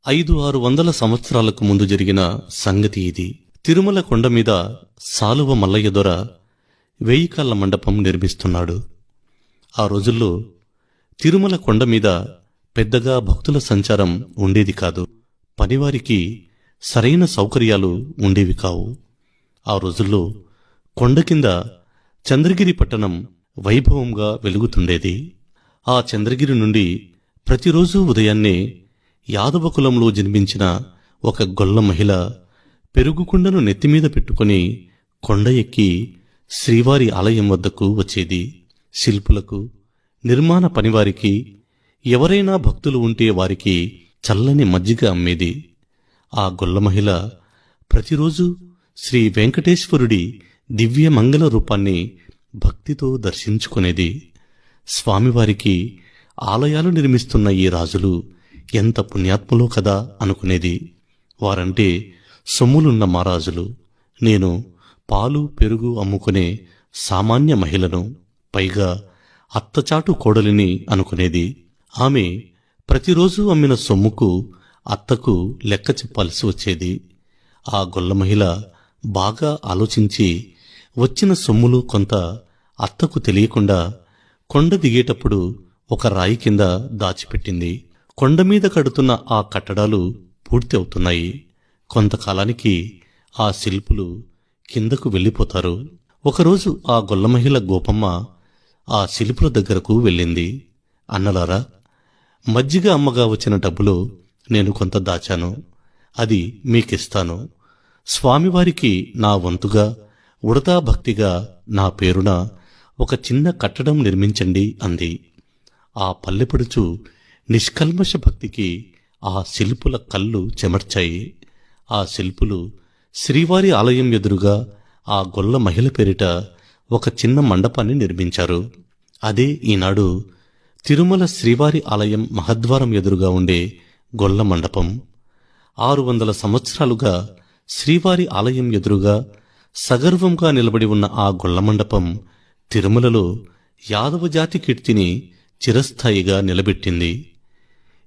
500-600 సంవత్సరాలకు ముందు జరిగిన సంగతి ఇది. తిరుమల కొండ మీద సాలువ మల్లయ్య దొర 1000 కాళ్ల మండపం నిర్మిస్తున్నాడు. ఆ రోజుల్లో తిరుమల కొండ మీద పెద్దగా భక్తుల సంచారం ఉండేది కాదు. పనివారికి సరైన సౌకర్యాలు ఉండేవి కావు. ఆ రోజుల్లో కొండ కింద చంద్రగిరి పట్టణం వైభవంగా వెలుగుతుండేది. ఆ చంద్రగిరి నుండి ప్రతిరోజూ ఉదయాన్నే యాదవ కులంలో జన్మించిన ఒక గొల్ల మహిళ పెరుగుకుండను నెత్తిమీద పెట్టుకుని కొండ ఎక్కి శ్రీవారి ఆలయం వద్దకు వచ్చేది. శిల్పులకు, నిర్మాణ పనివారికి, ఎవరైనా భక్తులు ఉంటే వారికి చల్లని మజ్జిగ అమ్మేది. ఆ గొల్ల మహిళ ప్రతిరోజు శ్రీ వెంకటేశ్వరుడి దివ్య మంగళ రూపాన్ని భక్తితో దర్శించుకునేది. స్వామివారికి ఆలయాలు నిర్మిస్తున్న ఈ రాజులు ఎంత పుణ్యాత్ములో కదా అనుకునేది. వారంటే సొమ్ములున్న మహారాజులు. నేను పాలు పెరుగు అమ్ముకునే సామాన్య మహిళను, పైగా అత్తచాటు కోడలిని అనుకునేది. ఆమె ప్రతిరోజు అమ్మిన సొమ్ముకు అత్తకు లెక్క చెప్పాల్సి వచ్చేది. ఆ గొల్ల మహిళ బాగా ఆలోచించి వచ్చిన సొమ్ములు కొంత అత్తకు తెలియకుండా కొండ దిగేటప్పుడు ఒక రాయి కింద దాచిపెట్టింది. కొండమీద కడుతున్న ఆ కట్టడాలు పూర్తి అవుతున్నాయి. కొంతకాలానికి ఆ శిల్పులు కిందకు వెళ్ళిపోతారు. ఒకరోజు ఆ గొల్ల మహిళ గోపమ్మ ఆ శిల్పుల దగ్గరకు వెళ్ళింది. అన్నలారా, మజ్జిగ అమ్మగా వచ్చిన డబ్బులో నేను కొంత దాచాను, అది మీకిస్తాను. స్వామివారికి నా వంతుగా ఉడతా భక్తిగా నా పేరున ఒక చిన్న కట్టడం నిర్మించండి అంది. ఆ పల్లెపడుచు నిష్కల్మష భక్తికి ఆ శిల్పుల కళ్ళు చెమర్చాయి. ఆ శిల్పులు శ్రీవారి ఆలయం ఎదురుగా ఆ గొల్ల మహిళ పేరిట ఒక చిన్న మండపాన్ని నిర్మించారు. అదే ఈనాడు తిరుమల శ్రీవారి ఆలయం మహద్వారం ఎదురుగా ఉండే గొల్ల మండపం. 600 సంవత్సరాలుగా శ్రీవారి ఆలయం ఎదురుగా సగర్వంగా నిలబడి ఉన్న ఆ గొల్ల మండపం తిరుమలలో యాదవ జాతి కీర్తిని చిరస్థాయిగా నిలబెట్టింది.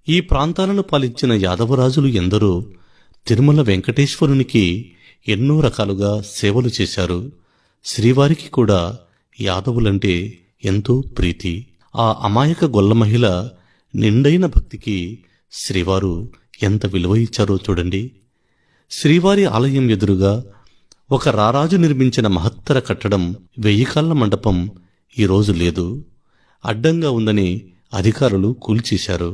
ఈ ప్రాంతాలను పాలించిన యాదవరాజులు ఎందరో తిరుమల వెంకటేశ్వరునికి ఎన్నో రకాలుగా సేవలు చేశారు. శ్రీవారికి కూడా యాదవులంటే ఎంతో ప్రీతి. ఆ అమాయక గొల్ల మహిళ నిండైన భక్తికి శ్రీవారు ఎంత విలువ ఇచ్చారో చూడండి. శ్రీవారి ఆలయం ఎదురుగా ఒక రారాజు నిర్మించిన మహత్తర కట్టడం 1000 కాళ్ల మండపం ఈరోజు లేదు. అడ్డంగా ఉందని అధికారులు కూల్చేశారు.